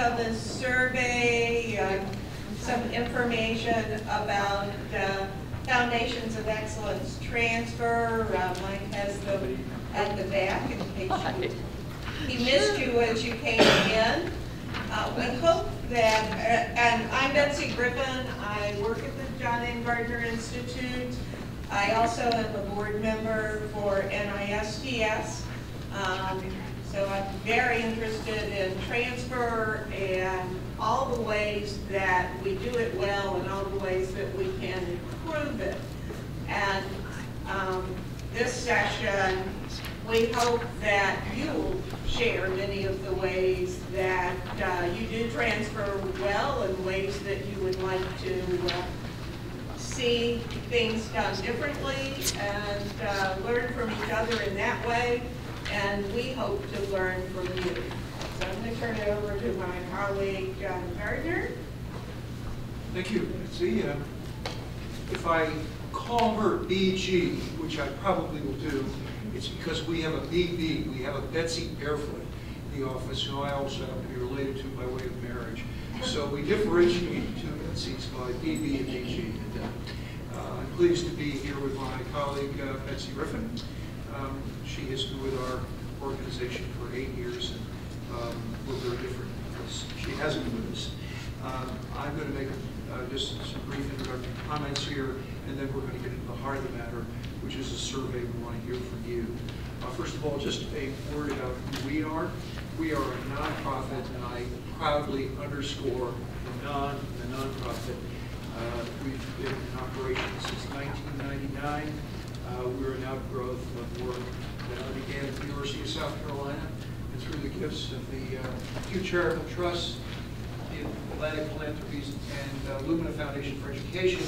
of a survey, some information about Foundations of Excellence transfer. Mike has them at the back in case he missed you as you came in. We hope that, and I'm Betsy Griffin. I work at the Gardner Institute. I also am a board member for NISTS. So I'm very interested in transfer and all the ways that we do it well and all the ways that we can improve it. And this session, we hope that you will share many of the ways that you do transfer well and ways that you would like to see things done differently and learn from each other in that way. And we hope to learn from you. So I'm going to turn it over to my colleague, Gardner. Thank you, Betsy. If I call her BG, which I probably will do, it's because we have a BB. We have a Betsy Barefoot in the office, who I also happen to be related to by way of marriage. So we differentiate the two Betsy's by BB and BG. And, I'm pleased to be here with my colleague, Betsy Griffin. She has been with our organization for 8 years, and we're very different because she hasn't been with us. I'm going to make just some brief introductory comments here, and then we're going to get into the heart of the matter, which is a survey we want to hear from you. First of all, just a word about who we are. We are a nonprofit, and I proudly underscore the nonprofit. We've been in operation since 1999. We're an outgrowth of work that began at the University of South Carolina, and through the gifts of the Pew Charitable Trust, the Atlantic Philanthropies, and Lumina Foundation for Education,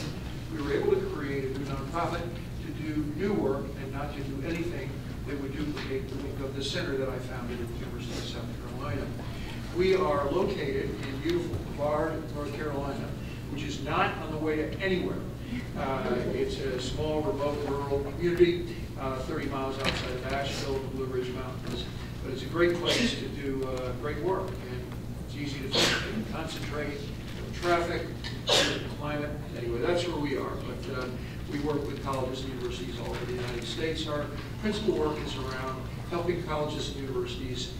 we were able to create a new nonprofit to do new work and not to do anything that would duplicate the work of the center that I founded at the University of South Carolina. We are located in beautiful Brevard, North Carolina, which is not on the way to anywhere. It's a small, remote, rural community, 30 miles outside of Asheville, the Blue Ridge Mountains. But it's a great place to do great work. And it's easy to think and concentrate, no traffic, climate. Anyway, that's where we are. But we work with colleges and universities all over the United States. Our principal work is around helping colleges and universities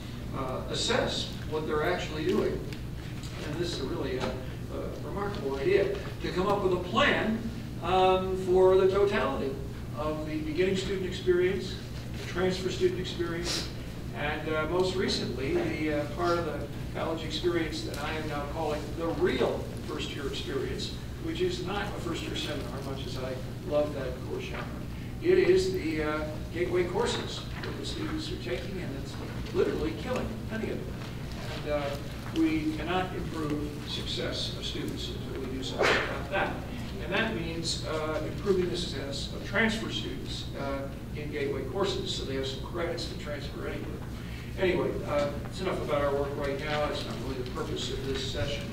assess what they're actually doing. And this is really a remarkable idea, to come up with a plan for the totality of the beginning student experience, the transfer student experience, and most recently, the part of the college experience that I am now calling the real first-year experience, which is not a first-year seminar, much as I love that course genre. It is the gateway courses that the students are taking, and it's literally killing many of them. And we cannot improve the success of students until we do something about that. And that means improving the success of transfer students in gateway courses, so they have some credits to transfer anywhere. Anyway, it's enough about our work right now. It's not really the purpose of this session.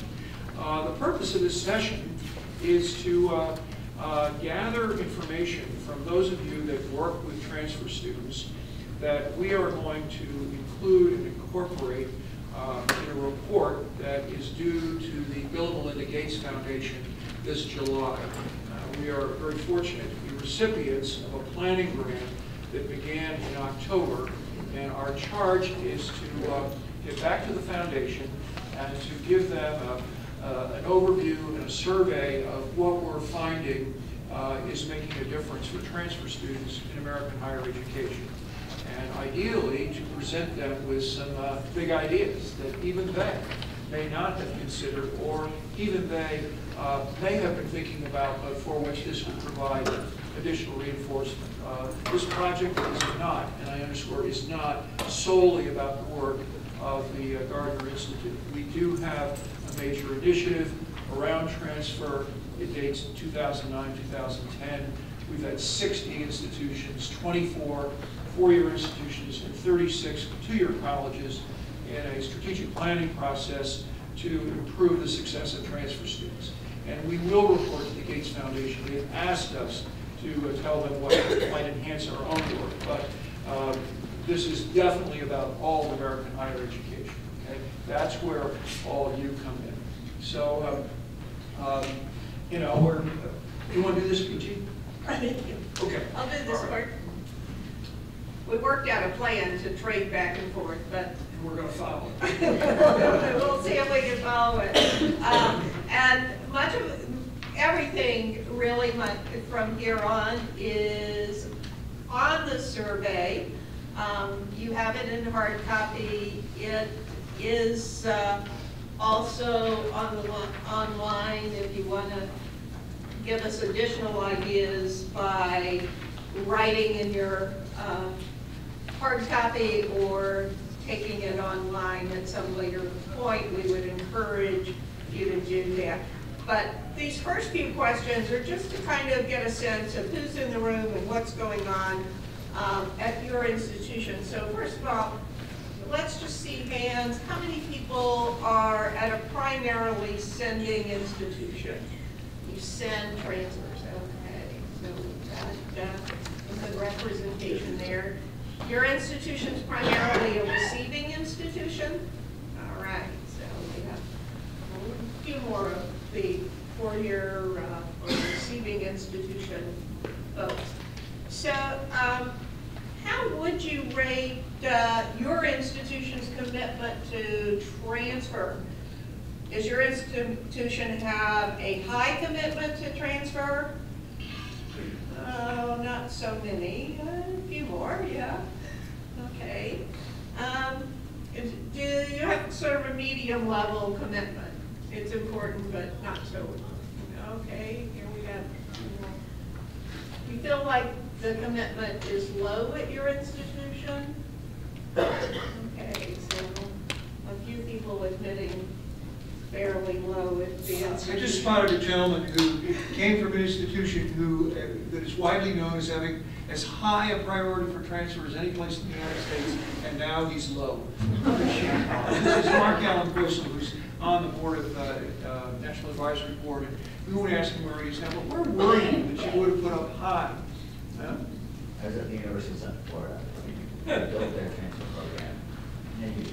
The purpose of this session is to gather information from those of you that work with transfer students that we are going to include and incorporate in a report that is due to the Bill and Melinda Gates Foundation this July. We are very fortunate to be recipients of a planning grant that began in October, and our charge is to get back to the foundation and to give them an overview and a survey of what we're finding is making a difference for transfer students in American higher education. And ideally, to present them with some big ideas that even they may not have considered, or even they may have been thinking about, but for which this would provide additional reinforcement. This project is not, and I underscore, is not solely about the work of the Gardner Institute. We do have a major initiative around transfer. It dates 2009, 2010. We've had 60 institutions, 24 four-year institutions, and 36 two-year colleges in a strategic planning process to improve the success of transfer students. And we will report to the Gates Foundation. They've asked us to tell them what might enhance our own work, but this is definitely about all of American higher education. Okay? That's where all of you come in. So, you know, you want to do this, PG? Thank you. Okay. I'll do this All right. part. We worked out a plan to trade back and forth, but And we're going to follow it. we'll see if we can follow it. And much of everything really from here on is on the survey. You have it in hard copy. It is also online if you want to give us additional ideas by writing in your hard copy or taking it online at some later point. We would encourage you to do that. But these first few questions are just to kind of get a sense of who's in the room and what's going on at your institution. So first of all, let's just see hands. How many people are at a primarily sending institution? You send transfers, okay. So that good representation there. Your institution's primarily a receiving institution? All right, so we have a few more of the four-year or receiving institution folks. So how would you rate your institution's commitment to transfer? Does your institution have a high commitment to transfer? Not so many, a few more, yeah. Okay. Do you have sort of a medium level commitment? It's important, but not so. Okay, here we go. You feel like the commitment is low at your institution? Okay, so a few people admitting fairly low at the institution. I just spotted a gentleman who came from an institution that is widely known as having as high a priority for transfer as any place in the United States, and now he's low. This is Mark Allen Bristol, who's on the board of National Advisory Board, and we won't ask him where he's at, but we're worried that you would have put up high. Huh? I was at the University of Central Florida. We built their transfer program. And you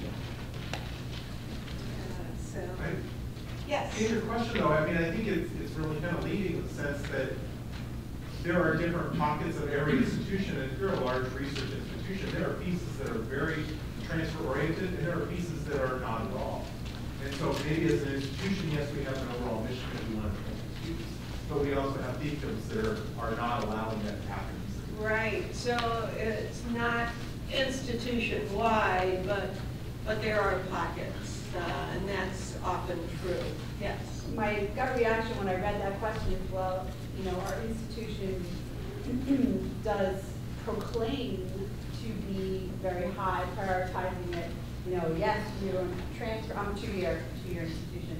Yes. To your question though, I mean, I think it's really kind of leading in the sense that there are different pockets of every institution, and if you're a large research institution, there are pieces that are very transfer oriented, and there are pieces that are not at all. And so maybe as an institution, yes, we have an overall mission that we want to transfer students, but we also have deacons that are not allowing that to happen. Right, so it's not institution-wide, but there are pockets, and that's often true. Yes. My gut reaction when I read that question is, well, you know, our institution does proclaim to be very high, prioritizing it. You know, yes, we're going to transfer. I'm a two-year institution,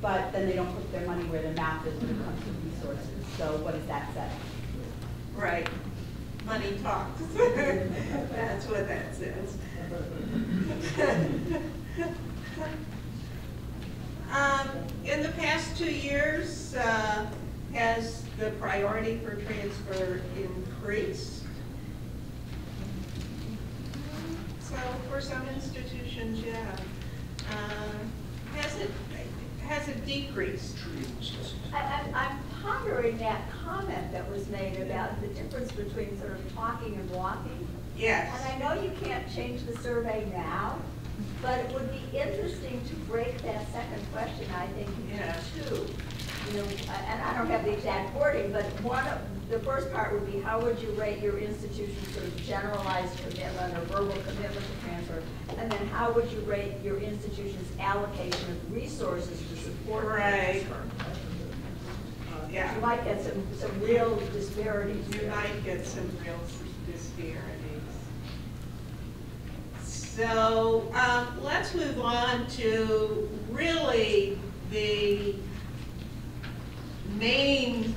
but then they don't put their money where their mouth is when it comes to resources. So what does that say? Right. Money talks. That's what that says. In the past 2 years, has the priority for transfer increased? So for some institutions, yeah. Has it decreased? I'm pondering that comment that was made about the difference between sort of talking and walking. Yes. And I know you can't change the survey now, but it would be interesting to break that second question, I think, into two. You know, and I don't have the exact wording, but the first part would be, how would you rate your institution's sort of generalized commitment or verbal commitment to transfer? And then how would you rate your institution's allocation of resources to support transfer? Yeah. You might get some real disparities. You might get some real disparities. So let's move on to really the main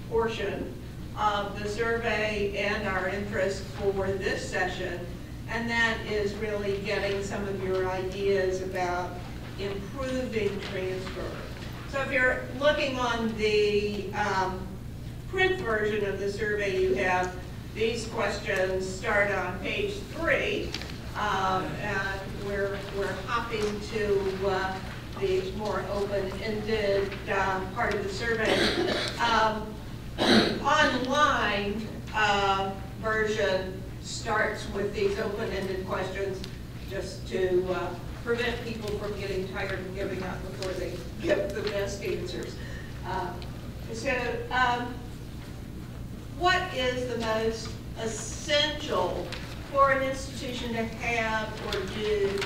portion of the survey and our interest for this session, and that is really getting some of your ideas about improving transfer. So if you're looking on the print version of the survey, you have these questions start on page 3, and we're hopping to the more open-ended part of the survey. Online version starts with these open-ended questions just to prevent people from getting tired and giving up before they give the best answers. What is the most essential for an institution to have or do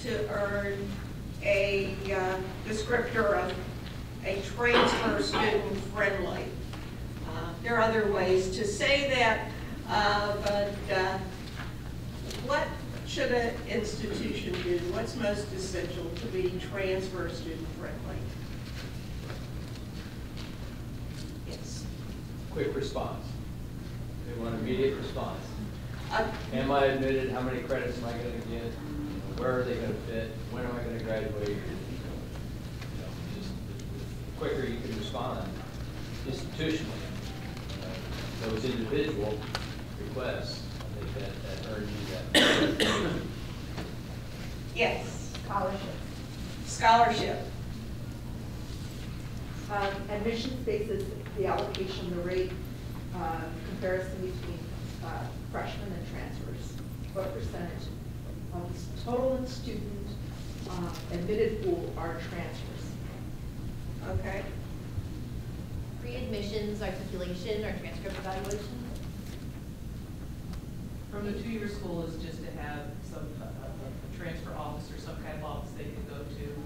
to earn a descriptor of a transfer student friendly? There are other ways to say that, but what should an institution do? What's most essential to be transfer student friendly? Yes. Quick response. They want immediate response. Am I admitted? How many credits am I going to get? Where are they going to fit? When am I going to graduate? You know, just the quicker you can respond institutionally. Those individual requests, I think that earns you that. Yes. Scholarship. Scholarship. Admission basis, the allocation, the rate, comparison between freshmen and transfers. What percentage of the total student admitted pool are transfers? Okay. Pre-admissions, articulation, or transcript evaluation? From the two-year school is just to have some a transfer office or some kind of office they can go to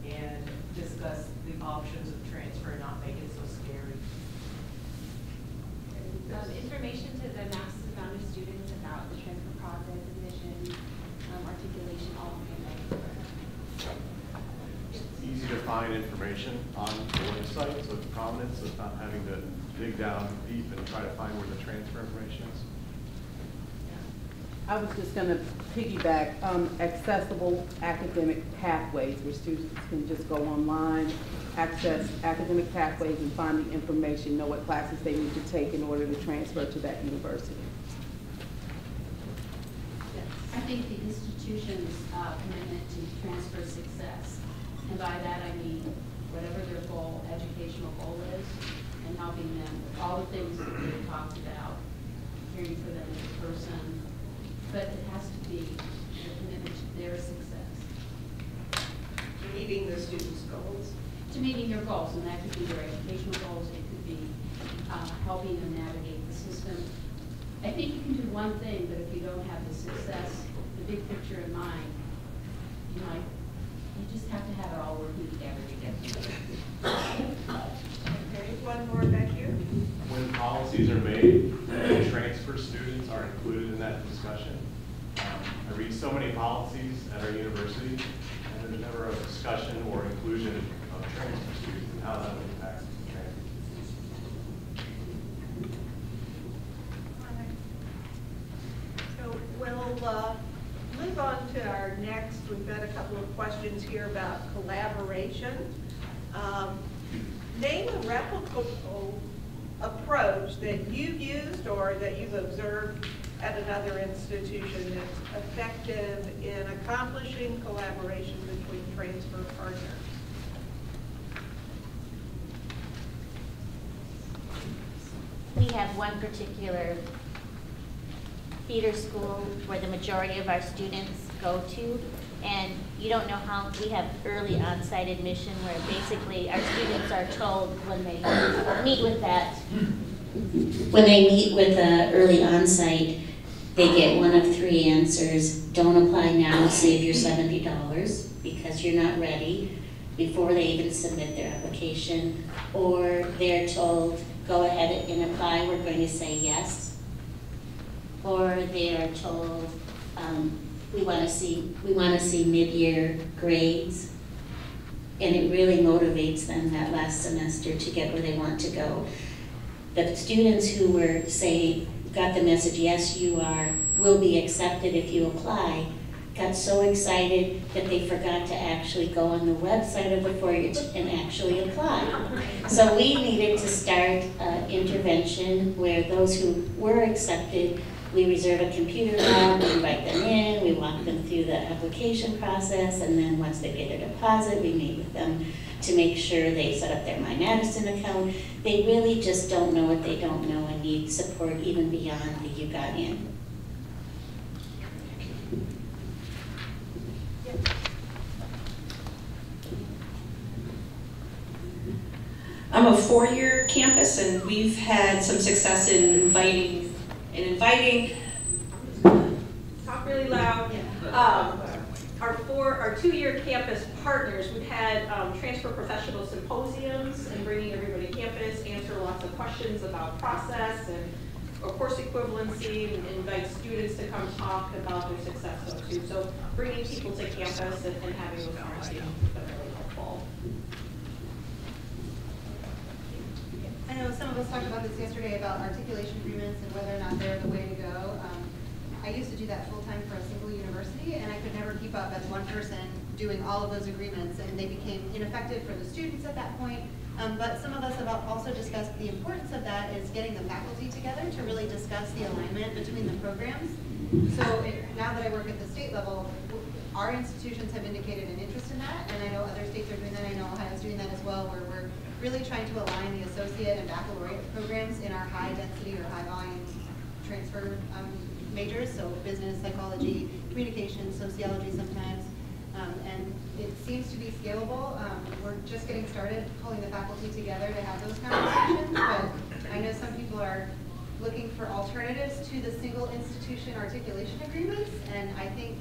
and discuss the options of transfer and not make it so scary. Information to the master's and founders students about the transfer process, admission, articulation, all of that. It's easy to find information on the website, so it's prominent, so it's not having to dig down deep and try to find where the transfer information is. I was just going to piggyback accessible academic pathways where students can just go online, access academic pathways and find the information, know what classes they need to take in order to transfer to that university. I think the institution's commitment to transfer success, and by that I mean whatever their goal, educational goal is, and helping them with all the things that we talked about, caring for them as a person, but it has to be a commitment to their success. Meeting the students' goals. To meeting their goals, and that could be their educational goals, it could be helping them navigate the system. I think you can do one thing, but if you don't have the success, the big picture in mind, you just have to have it all working together to get to it. Okay, one more back here. When policies are made, transfer students are included in that discussion. I read so many policies at our university, and there's never a discussion or inclusion of transfer students and how that would impact transfer students. So we'll move on to our next. We've got a couple of questions here about collaboration. Name a replicable approach that you've used or that you've observed at another institution that's effective in accomplishing collaboration between transfer partners. We have one particular feeder school where the majority of our students go to, and you don't know how, we have early on-site admission where basically our students are told when they meet with the early on-site, they get one of three answers: don't apply now, save your $70 because you're not ready, before they even submit their application, or they're told, go ahead and apply, we're going to say yes, or they are told, we want to see mid-year grades, and it really motivates them that last semester to get where they want to go. The students who were got the message, yes, you will be accepted if you apply, got so excited that they forgot to actually go on the website of the four-year and actually apply. So we needed to start intervention where those who were accepted We reserve a computer lab, we invite them in, we walk them through the application process, and then once they pay their deposit, we meet with them to make sure they set up their My Madison account. They really just don't know what they don't know and need support even beyond the You Got In. I'm a four-year campus, and we've had some success in inviting, talk really loud, our two-year campus partners. We've had transfer professional symposiums and bringing everybody to campus, answer lots of questions about process and course equivalency, and invite students to come talk about their success too. So bringing people to campus and having those conversations has been really helpful. I know some of us talked about this yesterday about articulation agreements and whether or not they're the way to go. I used to do that full-time for a single university, and I could never keep up as one person doing all of those agreements, and they became ineffective for the students at that point. But some of us have also discussed the importance of that is getting the faculty together to really discuss the alignment between the programs. So now that I work at the state level, our institutions have indicated an interest in that, and I know other states are doing that. I know Ohio's doing that as well, where we're really trying to align the associate and baccalaureate programs in our high density or high volume transfer majors, so business, psychology, communication, sociology sometimes, and it seems to be scalable. We're just getting started pulling the faculty together to have those conversations, but I know some people are looking for alternatives to the single institution articulation agreements, and I think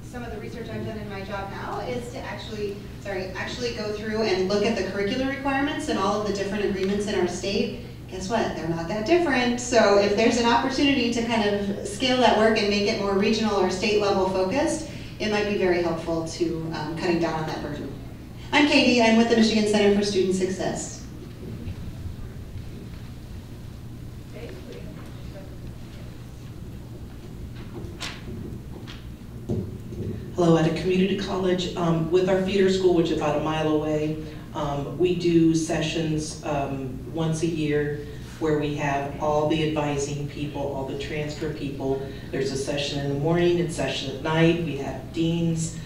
some of the research I've done in my job now is to actually go through and look at the curricular requirements and all of the different agreements in our state. Guess what? They're not that different. So if there's an opportunity to kind of scale that work and make it more regional or state level focused, it might be very helpful to cutting down on that burden. I'm Katie. I'm with the Michigan Center for Student Success. Hello, at a community college with our feeder school, which is about a mile away, we do sessions once a year where we have all the advising people, all the transfer people. There's a session in the morning and session at night. We have deans.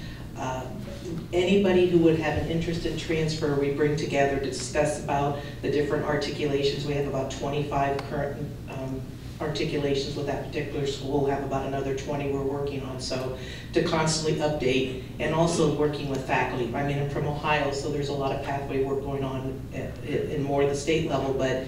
Anybody who would have an interest in transfer, we bring together to discuss about the different articulations. We have about 25 current articulations with that particular school. We'll have about another 20 we're working on. So to constantly update, and also working with faculty. I mean, I'm from Ohio, so there's a lot of pathway work going on in more the state level, but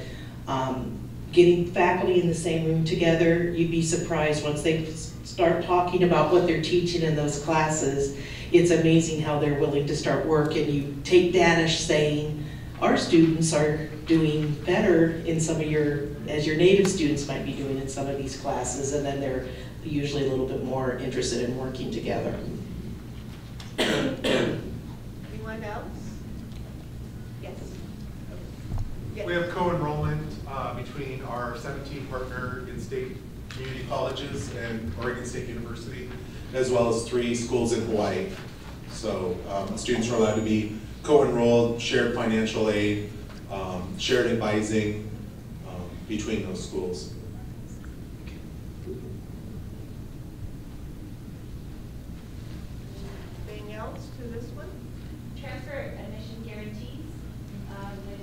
getting faculty in the same room together, you'd be surprised once they start talking about what they're teaching in those classes. It's amazing how they're willing to start work, and you take data saying, our students are doing better in some of as your native students might be doing in some of these classes, and then they're usually a little bit more interested in working together. Anyone else? Yes. We have co-enrollment between our 17 partner in-state community colleges and Oregon State University, as well as 3 schools in Hawaii. So students are allowed to be co-enrolled, shared financial aid, shared advising between those schools. Anything else to this one? Transfer admission guarantees with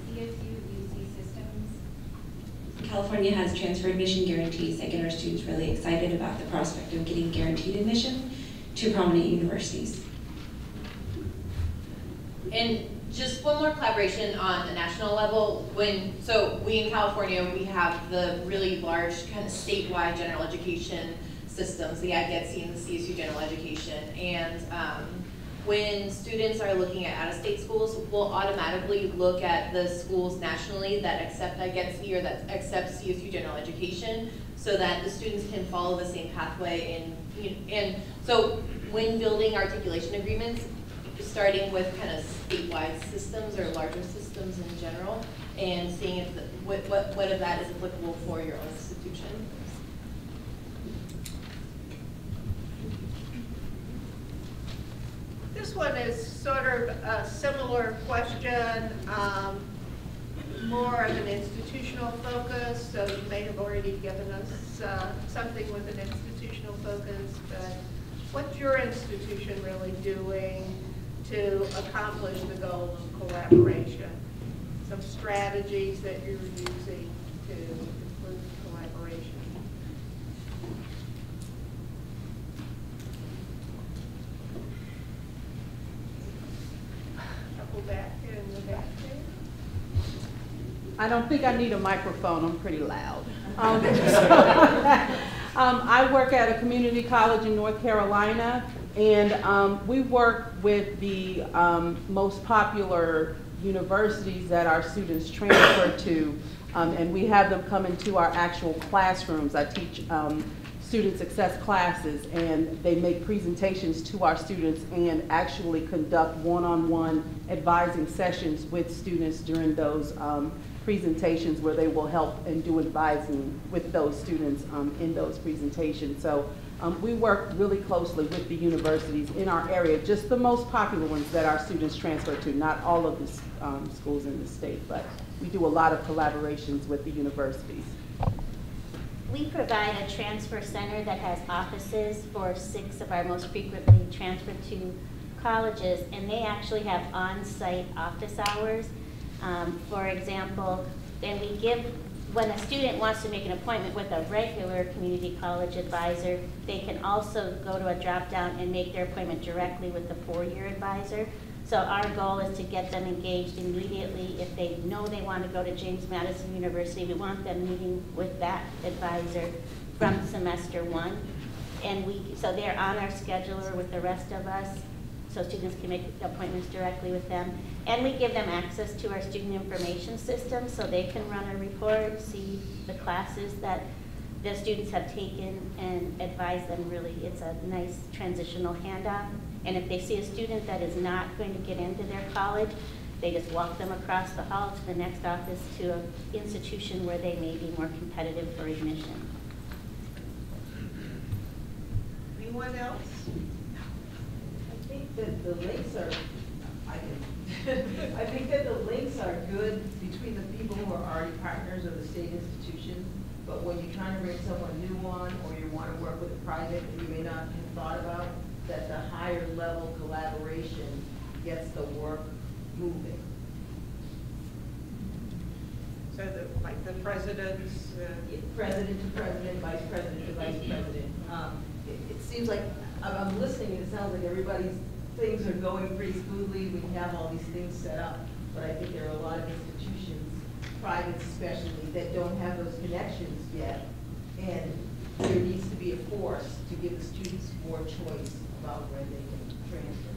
the CSU UC systems. California has transfer admission guarantees that get our students really excited about the prospect of getting guaranteed admission to prominent universities. And just one more collaboration on the national level. So we in California, we have the really large kind of statewide general education systems, the Betsy and the CSU general education. And when students are looking at out-of-state schools, we'll automatically look at the schools nationally that accept Betsy or that accept CSU general education, so that the students can follow the same pathway. And so when building articulation agreements, starting with kind of statewide systems or larger systems in general, and seeing if what of that is applicable for your own institution. This one is sort of a similar question. more of an institutional focus, so you may have already given us something with an institutional focus, but what's your institution really doing to accomplish the goal of collaboration? Some strategies that you're using to improve collaboration. Couple back in the back there. I don't think I need a microphone, I'm pretty loud. I work at a community college in North Carolina, and we work with the most popular universities that our students transfer to, and we have them come into our actual classrooms. I teach student success classes, and they make presentations to our students and actually conduct one-on-one advising sessions with students during those presentations, where they will help and do advising with those students in those presentations. So we work really closely with the universities in our area, just the most popular ones that our students transfer to, not all of the schools in the state, but we do a lot of collaborations with the universities. We provide a transfer center that has offices for 6 of our most frequently transferred to colleges, and they actually have on-site office hours. For example, then we give, when a student wants to make an appointment with a regular community college advisor, they can also go to a drop-down and make their appointment directly with the 4-year advisor. So our goal is to get them engaged immediately. If they know they want to go to James Madison University, we want them meeting with that advisor from semester 1. And so they're on our scheduler with the rest of us, so students can make appointments directly with them. And we give them access to our student information system, so they can run a report, see the classes that the students have taken, and advise them. Really, it's a nice transitional handoff. And if they see a student that is not going to get into their college, they just walk them across the hall to the next office to an institution where they may be more competitive for admission. Anyone else? I think that the links are, I think that the links are good between the people who are already partners of the state institution, but when you're trying to bring someone new on, or you want to work with a project that you may not have thought about, that the higher level collaboration gets the work moving. So like the president's... President to president, vice president to vice president. It seems like, I'm listening, and it sounds like everybody's things are going pretty smoothly. We have all these things set up, but I think there are a lot of institutions, private especially, that don't have those connections yet. And there needs to be a force to give the students more choice about where they can transfer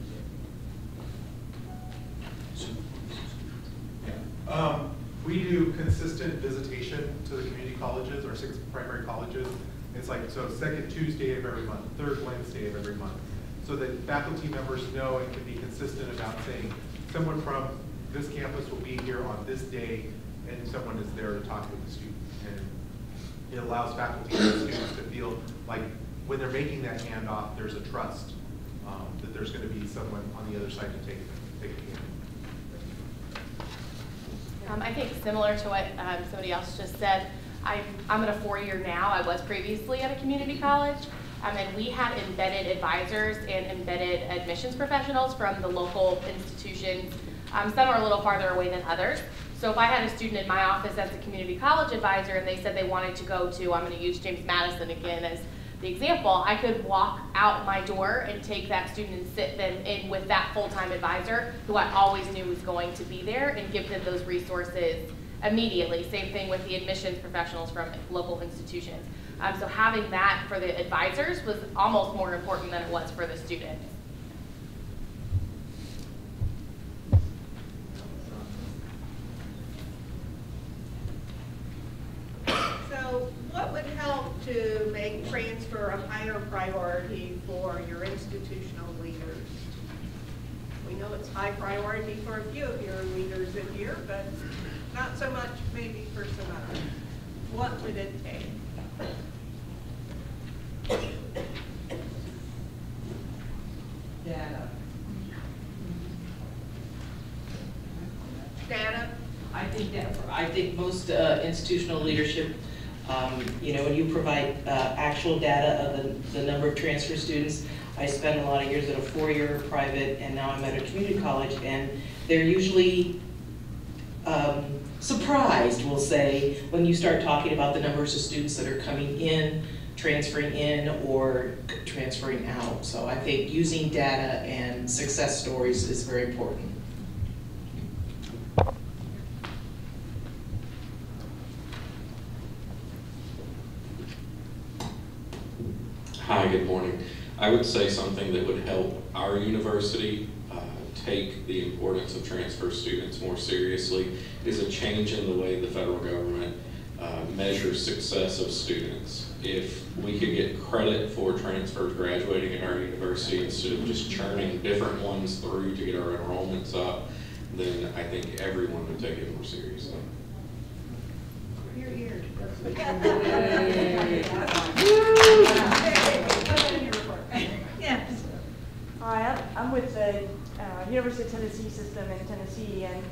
to. We do consistent visitation to the community colleges, our 6 primary colleges. It's like, so second Tuesday of every month, third Wednesday of every month, so that faculty members know and can be consistent about saying, someone from this campus will be here on this day, and someone is there to talk with the students. And it allows faculty and students to feel like when they're making that handoff, there's a trust that there's going to be someone on the other side to take it in. I think similar to what somebody else just said, I'm at a 4-year now. I was previously at a community college. And we had embedded advisors and embedded admissions professionals from the local institutions. Some are a little farther away than others. So if I had a student in my office as a community college advisor and they said they wanted to go to, I'm going to use James Madison again as the example, I could walk out my door and take that student and sit them in with that full-time advisor who I always knew was going to be there, and give them those resources immediately. Same thing with the admissions professionals from local institutions. So having that for the advisors was almost more important than it was for the students. So what would help to make transfer a higher priority for your institutional leaders? We know it's high priority for a few of your leaders in here, but not so much maybe for some others. What would it take? Data. Data? I I think most institutional leadership, you know, when you provide actual data of the number of transfer students, I spent a lot of years at a four-year private, and now I'm at a community college, and they're usually surprised, we'll say, when you start talking about the numbers of students that are coming in, transferring in, or transferring out. So I think using data and success stories is very important. Hi, good morning. I would say something that would help our university take the importance of transfer students more seriously is a change in the way the federal government measures success of students. If we could get credit for transfers graduating at our university instead of just churning different ones through to get our enrollments up, then I think everyone would take it more seriously. Hi, I'm with the University of Tennessee system in Tennessee, and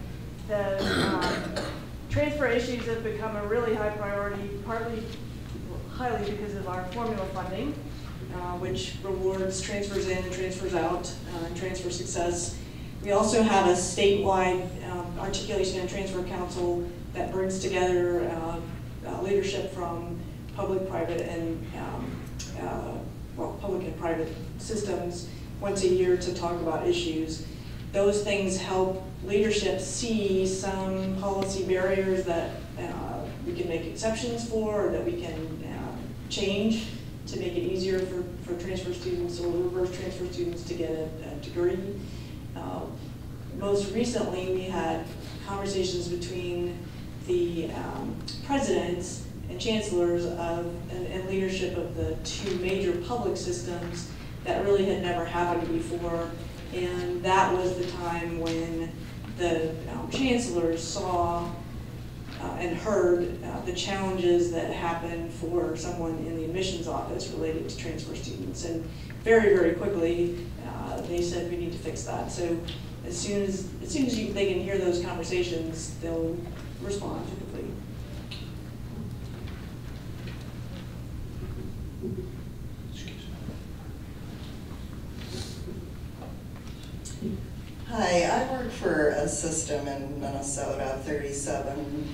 the transfer issues have become a really high priority, partly highly because of our formula funding, which rewards transfers in and transfers out, and transfer success. We also have a statewide articulation and transfer council that brings together leadership from public, private, and well, public and private systems once a year to talk about issues. Those things help leadership see some policy barriers that we can make exceptions for, or that we can change to make it easier for transfer students or reverse transfer students to get a degree. Most recently, we had conversations between the presidents and chancellors of and leadership of the two major public systems that really had never happened before. And that was the time when the chancellors saw and heard the challenges that happen for someone in the admissions office related to transfer students. And very, very quickly, they said we need to fix that. So as soon as they can hear those conversations, they'll respond typically. Hi, I work for a system in Minnesota, 37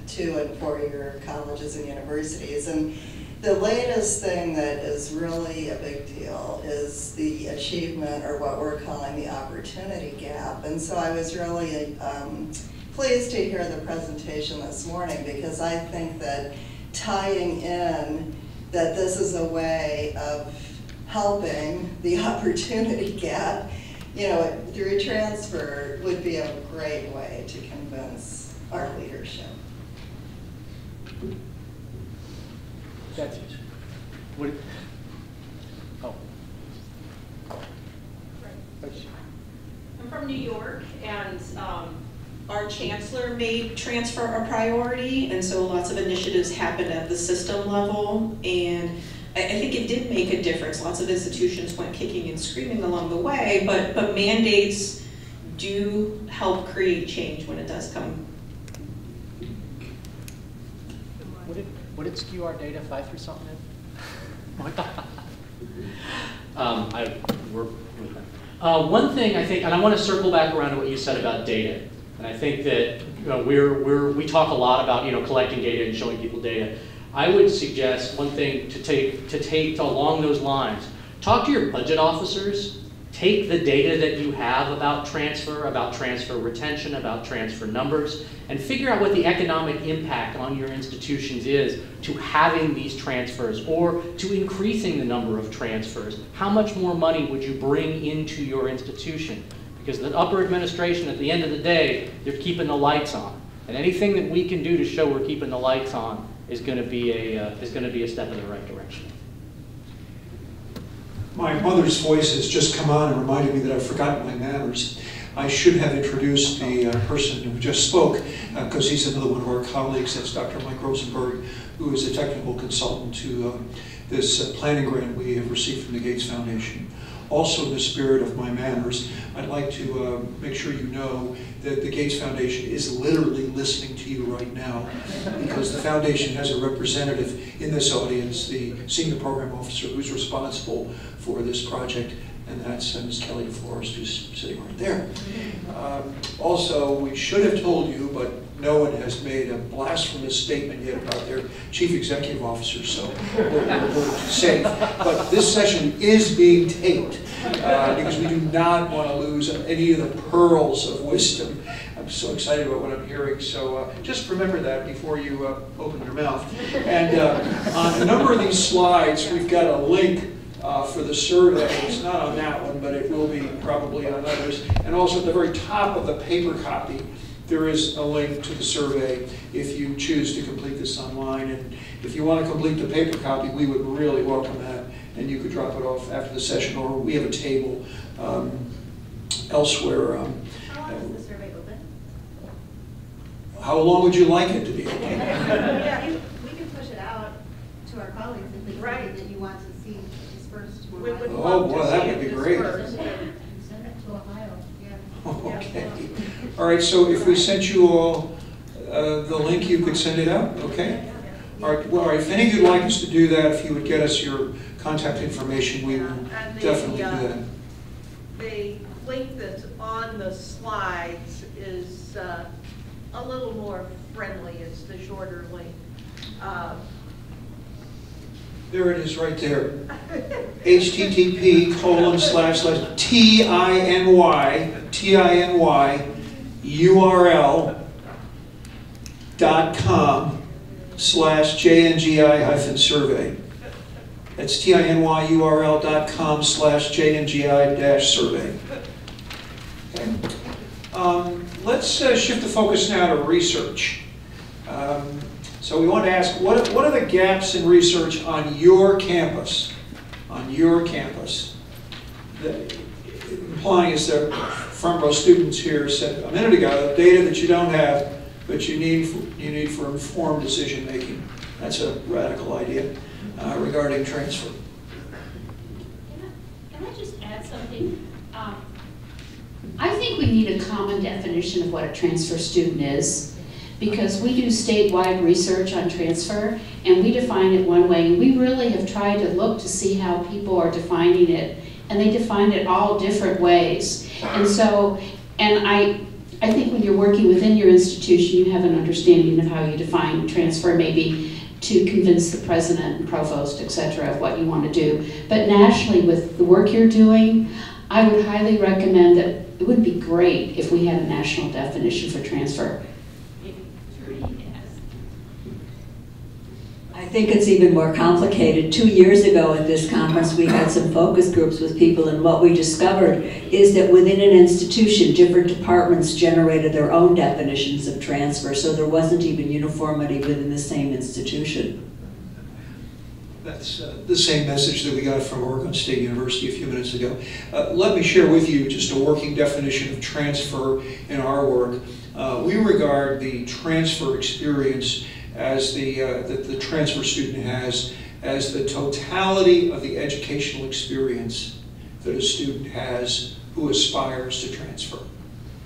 2- and 4-year colleges and universities, and the latest thing that is really a big deal is the achievement, or what we're calling the opportunity gap. And so I was really pleased to hear the presentation this morning, because I think that tying in that this is a way of helping the opportunity gap, you know, through transfer would be a great way to convince our leadership. Betsy. What? Oh. I'm from New York, and our chancellor made transfer a priority, and so lots of initiatives happened at the system level, and I think it did make a difference. Lots of institutions went kicking and screaming along the way, but mandates do help create change when it does come. What did skew our data 5 through something in? One thing I think, and I want to circle back around to what you said about data, and I think that we talk a lot about collecting data and showing people data. I would suggest one thing to take along those lines. Talk to your budget officers. Take the data that you have about transfer retention, about transfer numbers, and figure out what the economic impact on your institutions is to having these transfers or to increasing the number of transfers. How much more money would you bring into your institution? Because the upper administration, at the end of the day, they're keeping the lights on. And anything that we can do to show we're keeping the lights on is going to be a step in the right direction. My mother's voice has just come on and reminded me that I've forgotten my manners. I should have introduced the person who just spoke, because he's another one of our colleagues. That's Dr. Mike Rosenberg, who is a technical consultant to this planning grant we have received from the Gates Foundation. Also, in the spirit of my manners, I'd like to make sure you know that the Gates Foundation is literally listening to you right now, because the foundation has a representative in this audience, the senior program officer who's responsible for this project, and that's Ms. Kelly DeForest, who's sitting right there. Also, we should have told you, but no one has made a blasphemous statement yet about their chief executive officer, so we're safe. But this session is being taped because we do not want to lose any of the pearls of wisdom. I'm so excited about what I'm hearing, so just remember that before you open your mouth. And on a number of these slides, we've got a link for the survey. It's not on that one, but it will be probably on others. And also at the very top of the paper copy, there is a link to the survey if you choose to complete this online. And if you want to complete the paper copy, we would really welcome that. And you could drop it off after the session, or we have a table elsewhere. How long is the survey open? How long would you like it to be open? Yeah, we can push it out to our colleagues if it's something that you want to see dispersed more widely. Oh, boy, that would be great. Send it to Ohio. Yeah. Okay. All right, so if we sent you all the link, you could send it out, okay? All right, well, if any of you'd like us to do that, if you would get us your contact information, we will definitely do that. The link that's on the slides is a little more friendly. It's the shorter link. There it is right there. http://tinyurl.com/jngi-survey. That's tinyurl.com/jngi-survey. Okay. Let's shift the focus now to research. So we want to ask, what are the gaps in research on your campus? On your campus. Implying is that front row students here said a minute ago, data that you don't have, but you need for informed decision making. That's a radical idea regarding transfer. Can I just add something? I think we need a common definition of what a transfer student is, because we do statewide research on transfer, and we define it one way, and we really have tried to look to see how people are defining it, and they define it all different ways. And so, and I think when you're working within your institution, you have an understanding of how you define transfer, maybe to convince the president and provost, et cetera, of what you want to do. But nationally, with the work you're doing, I would highly recommend that it would be great if we had a national definition for transfer. I think it's even more complicated. 2 years ago at this conference, we had some focus groups with people, and what we discovered is that within an institution, different departments generated their own definitions of transfer, so there wasn't even uniformity within the same institution. That's the same message that we got from Oregon State University a few minutes ago. Let me share with you just a working definition of transfer in our work. We regard the transfer experience as that the transfer student has as the totality of the educational experience that a student has who aspires to transfer.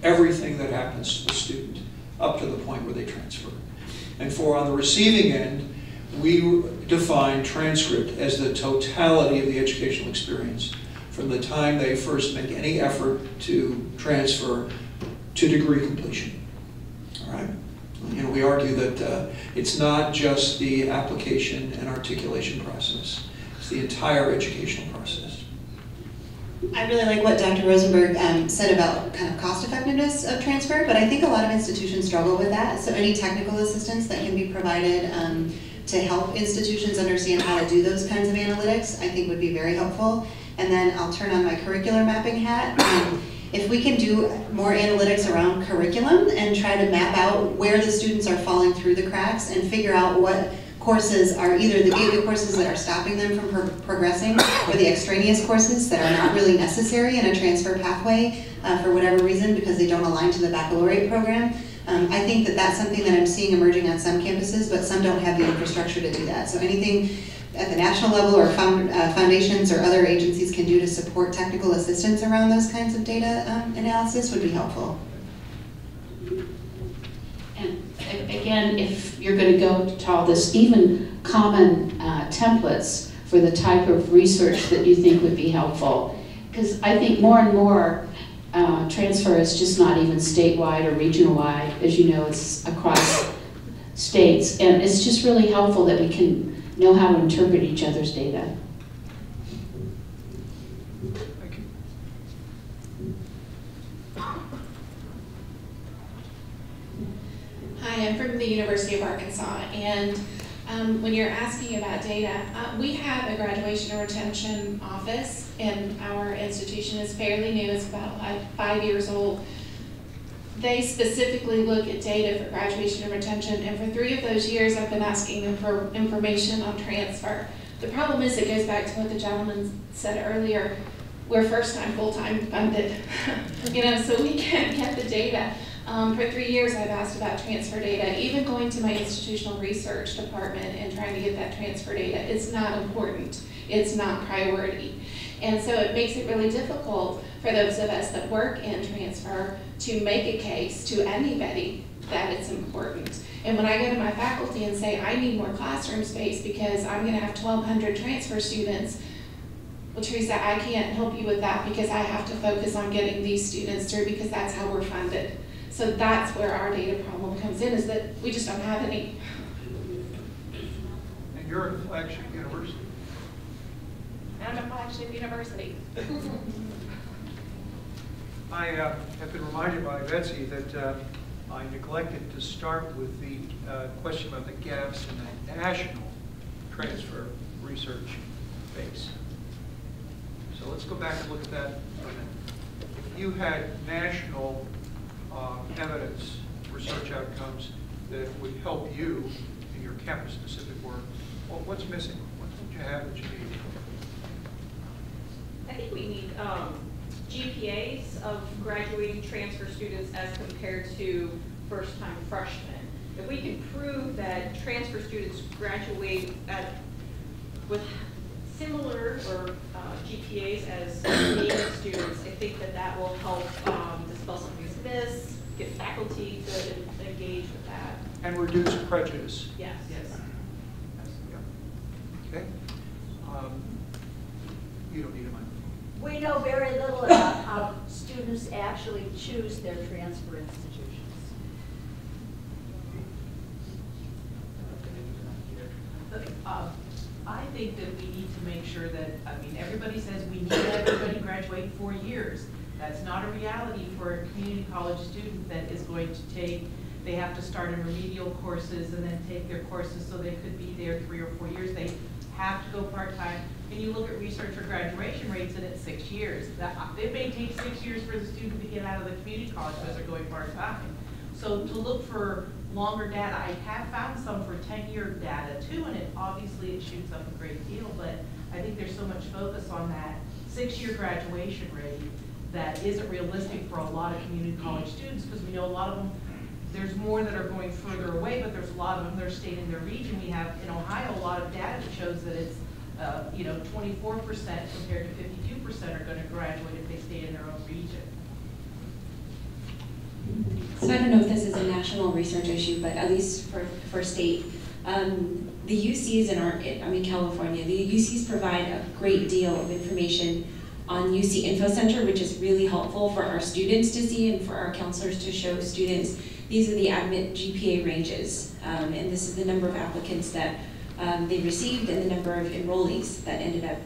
Everything that happens to the student up to the point where they transfer. And on the receiving end, we define transcript as the totality of the educational experience from the time they first make any effort to transfer to degree completion. All right? You know, we argue that it's not just the application and articulation process. It's the entire educational process. I really like what Dr. Rosenberg said about kind of cost effectiveness of transfer, but I think a lot of institutions struggle with that. So any technical assistance that can be provided to help institutions understand how to do those kinds of analytics, I think would be very helpful. And then I'll turn on my curricular mapping hat. If we can do more analytics around curriculum and try to map out where the students are falling through the cracks and figure out what courses are either the gateway courses that are stopping them from progressing or the extraneous courses that are not really necessary in a transfer pathway for whatever reason because they don't align to the baccalaureate program, I think that that's something that I'm seeing emerging on some campuses, but some don't have the infrastructure to do that. So anything at the national level or foundations or other agencies can do to support technical assistance around those kinds of data analysis would be helpful. And again, if you're going to go to all this, even common templates for the type of research that you think would be helpful. Because I think more and more transfer is just not even statewide or regional wide. As you know, it's across states. And it's just really helpful that we can know how to interpret each other's data. Thank you. Hi, I'm from the University of Arkansas, and when you're asking about data, we have a graduation and retention office, and our institution is fairly new. It's about 5 years old. They specifically look at data for graduation and retention, and for 3 of those years I've been asking them for information on transfer. The problem is, it goes back to what the gentleman said earlier, we're first-time, full-time funded, so we can't get the data. For 3 years I've asked about transfer data, even going to my institutional research department and trying to get that transfer data. It's not important, it's not priority. And so it makes it really difficult for those of us that work in transfer to make a case to anybody that it's important. And when I go to my faculty and say, I need more classroom space because I'm gonna have 1,200 transfer students, well, Teresa, I can't help you with that because I have to focus on getting these students through because that's how we're funded. So that's where our data problem comes in, is that we just don't have any. And you're a flagship university. I'm a flagship university. I have been reminded by Betsy that I neglected to start with the question about the gaps in the national transfer research base. So let's go back and look at that for a minute. If you had national evidence, research outcomes that would help you in your campus-specific work, what's missing? What would you have that you need? I think we need GPAs of graduating transfer students as compared to first-time freshmen. If we can prove that transfer students graduate with similar or GPAs as native students, I think that will help dispel some of these myths, get faculty to engage with that. And reduce prejudice. Yes. Yes. Okay. You don't need a microphone. We know very little about how students actually choose their transfer institutions. I think that we need to make sure that, everybody says we need everybody graduate 4 years. That's not a reality for a community college student that is going to they have to start in remedial courses and then take their courses so they could be there 3 or 4 years. They have to go part-time. And you look at research for graduation rates and it's 6 years. It may take 6 years for the student to get out of the community college because they're going part-time. So to look for longer data, I have found some for 10-year data too, and obviously it shoots up a great deal, but I think there's so much focus on that 6-year graduation rate that isn't realistic for a lot of community college students, because we know a lot of them, there's more that are going further away, but there's a lot of them that are staying in their region. We have in Ohio a lot of data that shows that it's 24% compared to 52% are going to graduate if they stay in their own region. So I don't know if this is a national research issue, but at least for state, the UCs in California, the UCs provide a great deal of information on UC Info Center, which is really helpful for our students to see and for our counselors to show students. These are the admit GPA ranges, and this is the number of applicants that they received and the number of enrollees that ended up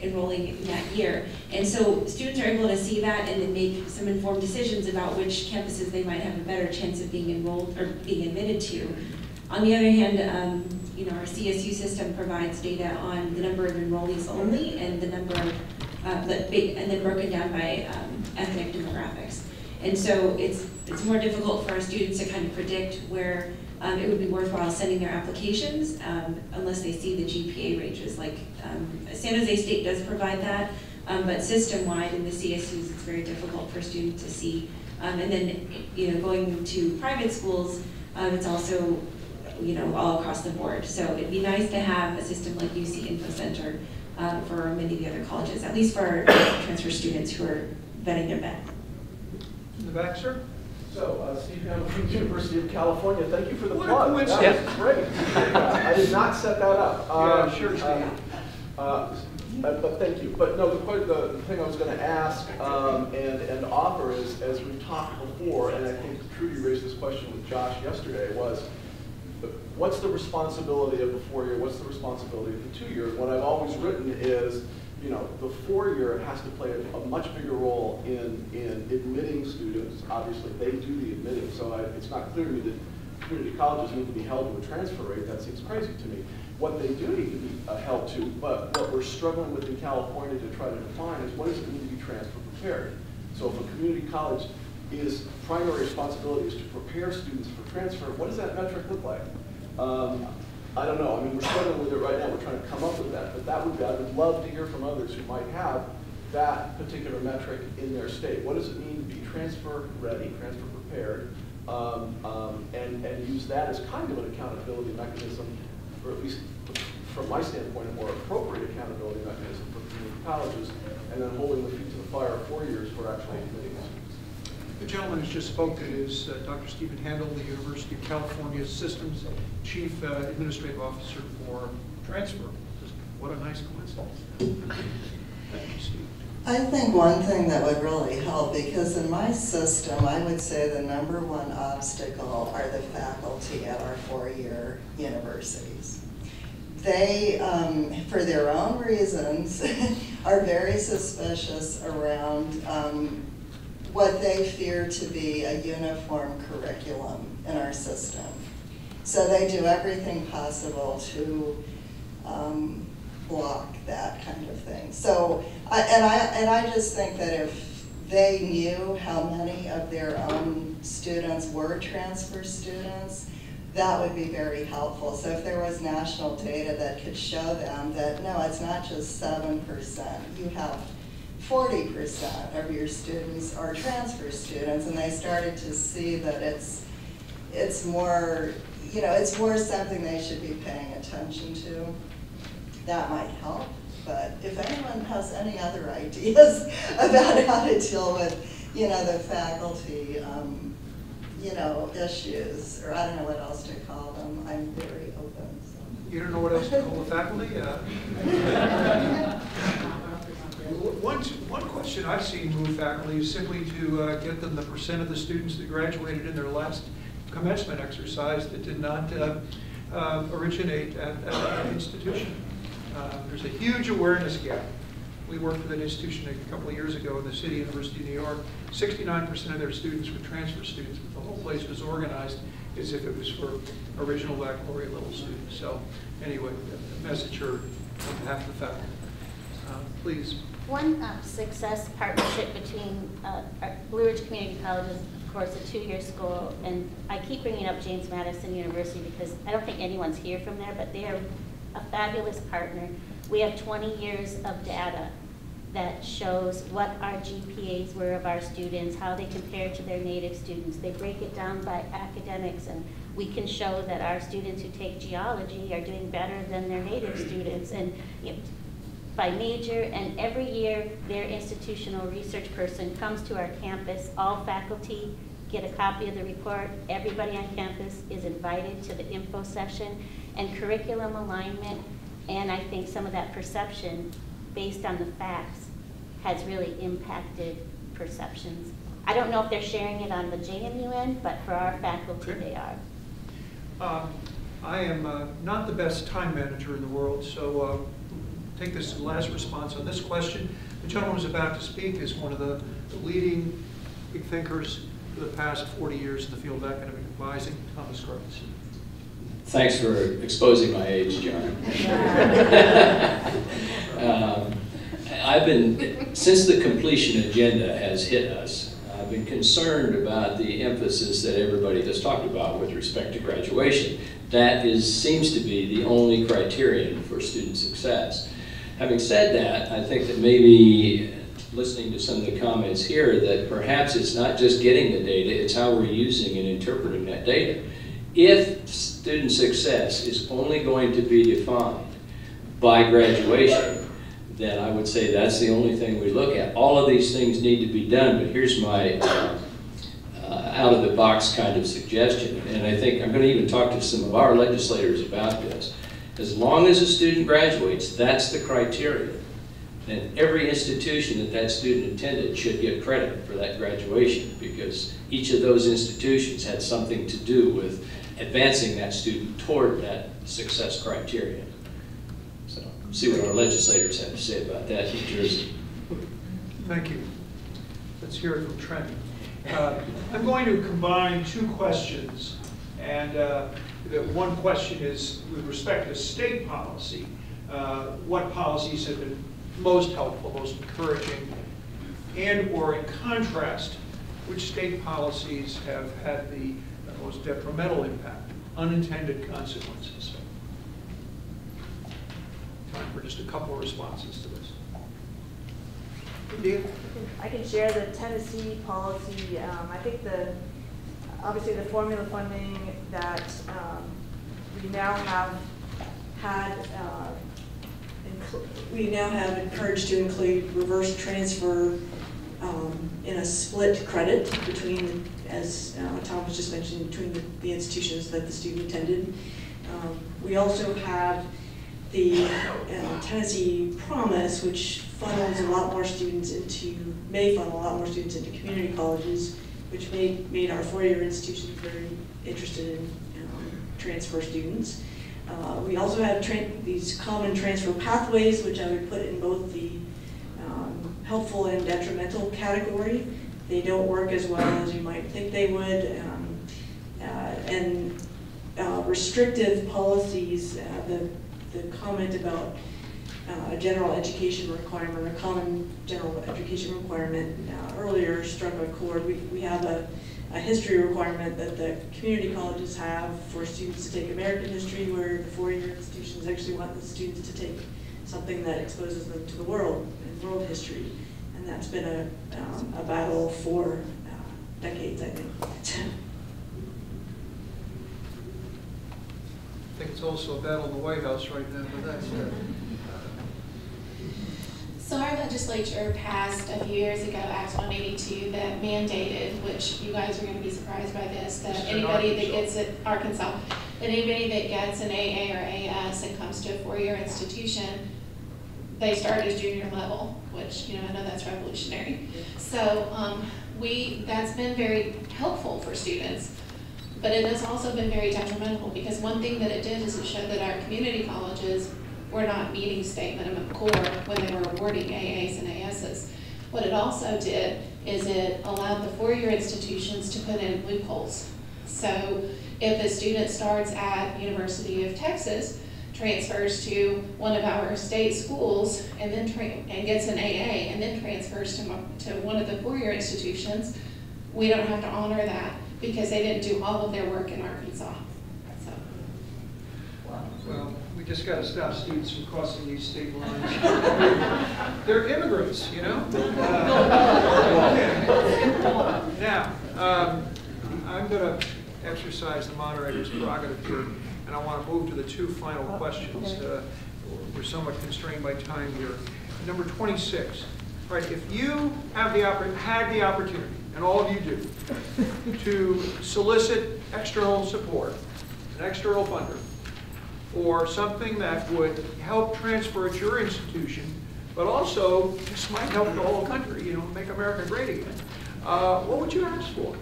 enrolling in that year. And so students are able to see that and then make some informed decisions about which campuses they might have a better chance of being enrolled or being admitted to. On the other hand, our CSU system provides data on the number of enrollees only and the number of, and then broken down by ethnic demographics. And so it's more difficult for our students to kind of predict where it would be worthwhile sending their applications unless they see the GPA ranges. Like San Jose State does provide that, but system-wide in the CSUs, it's very difficult for students to see And then, you know, going to private schools, it's also, you know, all across the board. So it'd be nice to have a system like UC Info Center for many of the other colleges, at least for our transfer students who are vetting their bet. In the back, sir? So, Steve Hamilton from the University of California, thank you for the What plug. a coincidence. That was great. I did not set that up. Yeah, sure, Steve. But thank you. But no, the thing I was going to ask and offer is, as we've talked before, and I think Trudy raised this question with Josh yesterday, was what's the responsibility of the 4-year? What's the responsibility of the 2-year? What I've always written is, you know, the 4-year has to play a much bigger role in admitting students. Obviously, they do the admitting, so it's not clear to me that community colleges need to be held to a transfer rate. That seems crazy to me. What they do need to be held to, but what we're struggling with in California to try to define is what does it mean to be transfer prepared? So if a community college is primary responsibility is to prepare students for transfer, what does that metric look like? I don't know. I mean, we're struggling with it right now. We're trying to come up with that, but I would love to hear from others who might have that particular metric in their state. What does it mean to be transfer ready, transfer prepared, and use that as kind of an accountability mechanism, or at least from my standpoint, a more appropriate accountability mechanism for community colleges, and then holding the feet to the fire 4 years for actually admitting students. The gentleman who's just spoken is Dr. Stephen Handel, the University of California Systems Chief Administrative Officer for Transfer. What a nice coincidence. Thank you, Steve. I think one thing that would really help, because in my system, I would say the #1 obstacle are the faculty at our 4-year universities. They, for their own reasons, are very suspicious around what they fear to be a uniform curriculum in our system. So they do everything possible to block that kind of thing. So, I just think that if they knew how many of their own students were transfer students, that would be very helpful. So if there was national data that could show them that, no, it's not just 7%, you have 40% of your students are transfer students, and they started to see that it's more, you know, it's more something they should be paying attention to. That might help, but if anyone has any other ideas about how to deal with, you know, the faculty, you know, issues, or I don't know what else to call them, I'm very open. So. You don't know what else to call the faculty? One question I've seen move faculty is simply to get them the percent of the students that graduated in their last commencement exercise that did not originate at an institution. There's a huge awareness gap. We worked with an institution a couple of years ago in the City University of New York. 69% of their students were transfer students, but the whole place was organized as if it was for original baccalaureate level students. So anyway, a message heard on behalf of the faculty. Please. One success partnership between Blue Ridge Community College is, of course, a 2-year school, and I keep bringing up James Madison University because I don't think anyone's here from there, but they are a fabulous partner. We have 20 years of data that shows what our GPAs were of our students, how they compare to their native students. They break it down by academics, and we can show that our students who take geology are doing better than their native students, and by major, and every year their institutional research person comes to our campus. All faculty get a copy of the report. Everybody on campus is invited to the info session, and curriculum alignment, and I think some of that perception based on the facts has really impacted perceptions. I don't know if they're sharing it on the JMU end, but for our faculty they are. I am not the best time manager in the world, so take this as the last response on this question. The gentleman who's about to speak is one of the leading big thinkers for the past 40 years in the field of academic advising, Thomas Gardner. Thanks for exposing my age, John. I've been, since the completion agenda has hit us, I've been concerned about the emphasis that everybody has talked about with respect to graduation. That seems to be the only criterion for student success. Having said that, I think that maybe listening to some of the comments here, that perhaps it's not just getting the data, it's how we're using and interpreting that data. If student success is only going to be defined by graduation, then I would say that's the only thing we look at. All of these things need to be done, but here's my out-of-the-box kind of suggestion, and I think I'm going to even talk to some of our legislators about this. As long as a student graduates, that's the criteria, then every institution that that student attended should get credit for that graduation, because each of those institutions had something to do with advancing that student toward that success criteria. So, see what our legislators have to say about that in New Jersey. Thank you. Let's hear it from Trent. I'm going to combine two questions, and the one question is with respect to state policy. What policies have been most helpful, most encouraging, and or in contrast, which state policies have had the most detrimental impact, unintended consequences? Time for just a couple of responses to this. I can share the Tennessee policy. I think obviously the formula funding that we now have had, we now have encouraged to include reverse transfer in a split credit between, as Tom was just mentioning, between the institutions that the student attended. We also have the Tennessee Promise, which funnels a lot more students into, may funnel a lot more students into community colleges, which made our four-year institutions very interested in transfer students. We also have these common transfer pathways, which I would put in both the helpful and detrimental category. They don't work as well as you might think they would. And restrictive policies, the comment about a general education requirement, a common general education requirement earlier struck a chord. We have a history requirement that the community colleges have for students to take American history, where the four-year institutions actually want the students to take something that exposes them to the world and world history. And that's been a battle for decades, I think. I think it's also a battle in the White House right now, but that's it. So our legislature passed a few years ago Act 182 that mandated, which you guys are going to be surprised by this, that anybody that gets it, Arkansas, that anybody that gets an AA or AS and comes to a four-year institution, they start as junior level, which, I know that's revolutionary. So that's been very helpful for students, but it has also been very detrimental, because one thing that it did is it showed that our community colleges were not meeting state minimum core when they were awarding AAs and ASs. What it also did is it allowed the four-year institutions to put in loopholes. So if a student starts at University of Texas, transfers to one of our state schools, and then gets an AA, and then transfers to one of the four-year institutions, we don't have to honor that because they didn't do all of their work in Arkansas. So. Well, we just got to stop students from crossing these state lines. They're immigrants, Now, I'm going to exercise the moderator's prerogative here, and I want to move to the two final questions. We're somewhat constrained by time here. Number 26. Right, if you have had the opportunity, and all of you do, to solicit external support, an external funder, for something that would help transfer at your institution, but also this might help the whole country, make America great again, what would you ask for?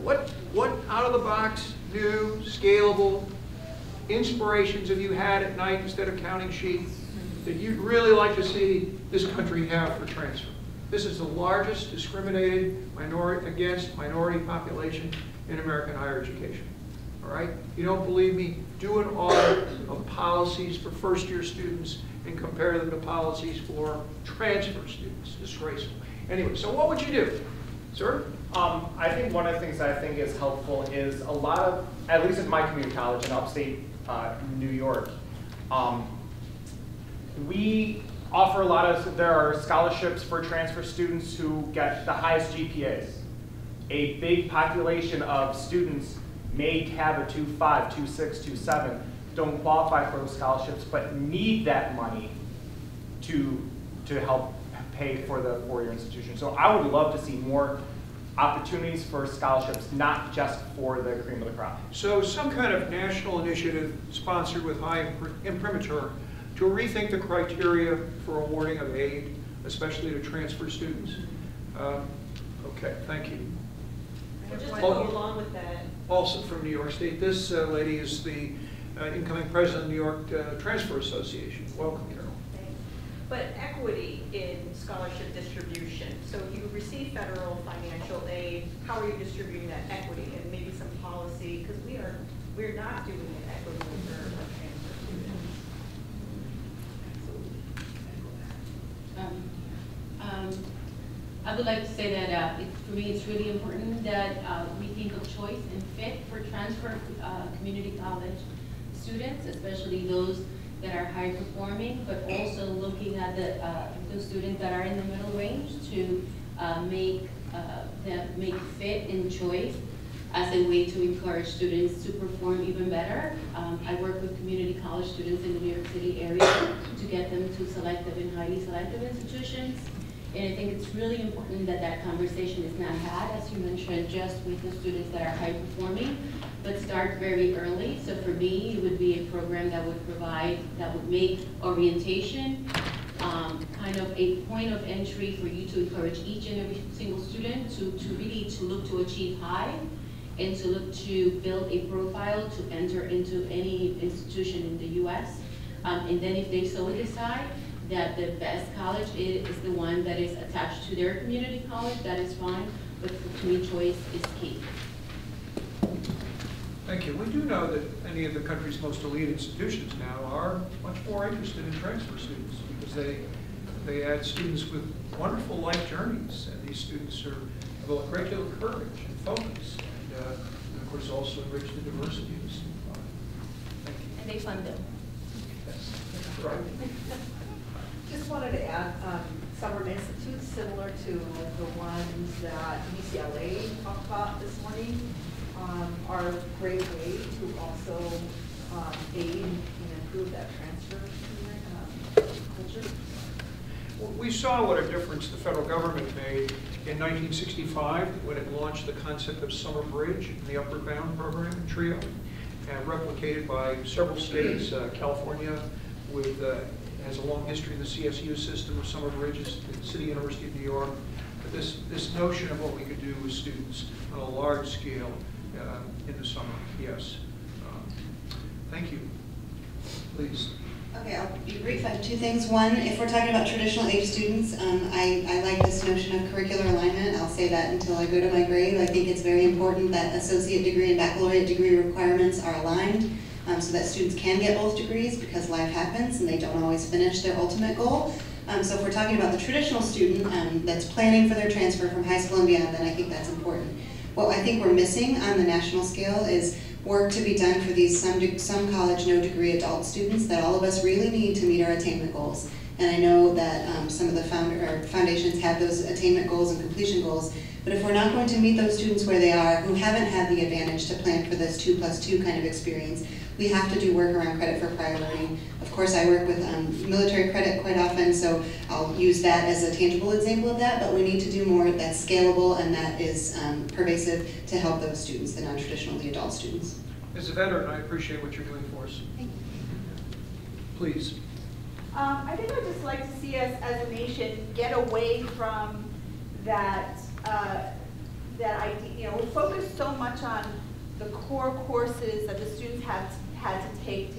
What out-of-the-box, new, scalable inspirations have you had at night instead of counting sheep that you'd really like to see this country have for transfer? This is the largest discriminated against minority population in American higher education. All right? You don't believe me? Do an audit of policies for first-year students and compare them to policies for transfer students. Disgraceful. Anyway, so what would you do? Sir? I think one of the things that I think is helpful is a lot of, at least at my community college in upstate New York, we offer there are scholarships for transfer students who get the highest GPAs. A big population of students may have a 2.5, 2.6, 2.7, don't qualify for those scholarships, but need that money to help pay for the four-year institution. So I would love to see more opportunities for scholarships, not just for the cream of the crop. So some kind of national initiative sponsored with high imprimatur to rethink the criteria for awarding of aid, especially to transfer students. Okay, thank you. Just to go along with that. Also from New York State, this lady is the incoming president of the New York Transfer Association. Welcome, Carol. Thanks. But equity in scholarship distribution. So if you receive federal financial aid, how are you distributing that equity, and maybe some policy, because we're not doing it equitably for our transfer students. I would like to say that for me it's really important that we think of choice and fit for transfer community college students, especially those that are high performing, but also looking at the students that are in the middle range to make fit and choice as a way to encourage students to perform even better. I work with community college students in the New York City area to get them to selective and highly selective institutions. And I think it's really important that that conversation is not had, as you mentioned, just with the students that are high performing, but start very early. So for me, it would be a program that would make orientation kind of a point of entry for you to encourage each and every single student to really look to achieve high and to look to build a profile to enter into any institution in the US. And then if they so decide that the best college is the one that is attached to their community college, that is fine, but to me, choice is key. Thank you. We do know that many of the country's most elite institutions now are much more interested in transfer students because they add students with wonderful life journeys, and these students have a great deal of courage and focus, and of course also enrich the diversity of the student body. Thank you. And they fund them. Yes, right. Just wanted to add, summer institutes similar to the ones that UCLA talked about this morning are a great way to also aid and improve that transfer culture. We saw what a difference the federal government made in 1965 when it launched the concept of Summer Bridge and the Upward Bound program, TRIO, and replicated by several states. California has a long history in the CSU system of summer bridges, the City University of New York. But this notion of what we could do with students on a large scale in the summer, yes. Thank you. Please. Okay, I'll be brief. I have two things. One, if we're talking about traditional age students, I like this notion of curricular alignment. I'll say that until I go to my grave. I think it's very important that associate degree and baccalaureate degree requirements are aligned so that students can get both degrees because life happens and they don't always finish their ultimate goal. So if we're talking about the traditional student that's planning for their transfer from high school and beyond, then I think that's important. What I think we're missing on the national scale is work to be done for these some college no degree adult students that all of us really need to meet our attainment goals. And I know that some of the foundations have those attainment goals and completion goals, but if we're not going to meet those students where they are, who haven't had the advantage to plan for this 2+2 kind of experience, we have to do work around credit for prior learning. Of course, I work with military credit quite often, so I'll use that as a tangible example of that, but we need to do more that's scalable and that is pervasive to help those students, the non-traditional, the adult students. As a veteran, I appreciate what you're doing for us. Thank you. Please. I think I'd just like to see us as a nation get away from that idea. We focus so much on the core courses that the students had to take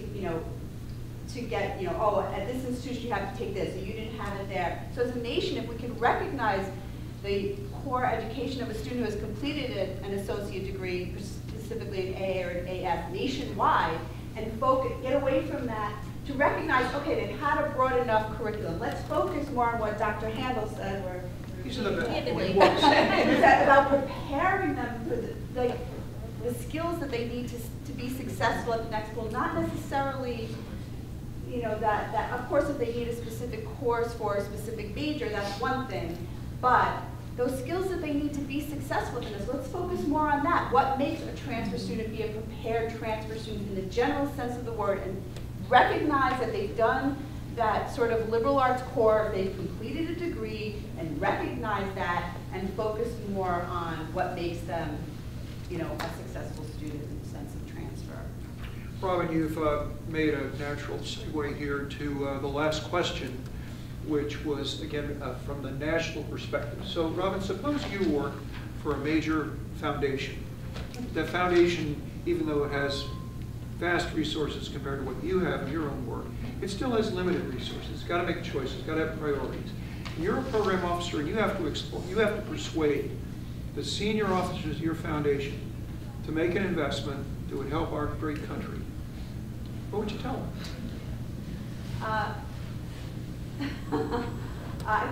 to get, oh, at this institution you have to take this, and you didn't have it there. So as a nation, if we can recognize the core education of a student who has completed an associate degree, specifically an A or an AF nationwide, and get away from that to recognize, okay, they've had a broad enough curriculum. Let's focus more on what Dr. Handel said, where these are the about preparing them for the skills that they need to be successful at the next level, not necessarily you know, that of course if they need a specific course for a specific major, that's one thing. But those skills that they need to be successful in this, let's focus more on that. What makes a transfer student be a prepared transfer student in the general sense of the word, and recognize that they've done that sort of liberal arts core, they've completed a degree, and recognize that and focus more on what makes them, you know, a successful student in the sense of transfer. Robin, you've made a natural segue here to the last question, which was, again, from the national perspective. So, Robin, suppose you work for a major foundation. That foundation, even though it has vast resources compared to what you have in your own work, it still has limited resources. It's got to make choices, got to have priorities. And you're a program officer, and you have to explore, you have to persuade the senior officers of your foundation to make an investment that would help our great country. What would you tell them? I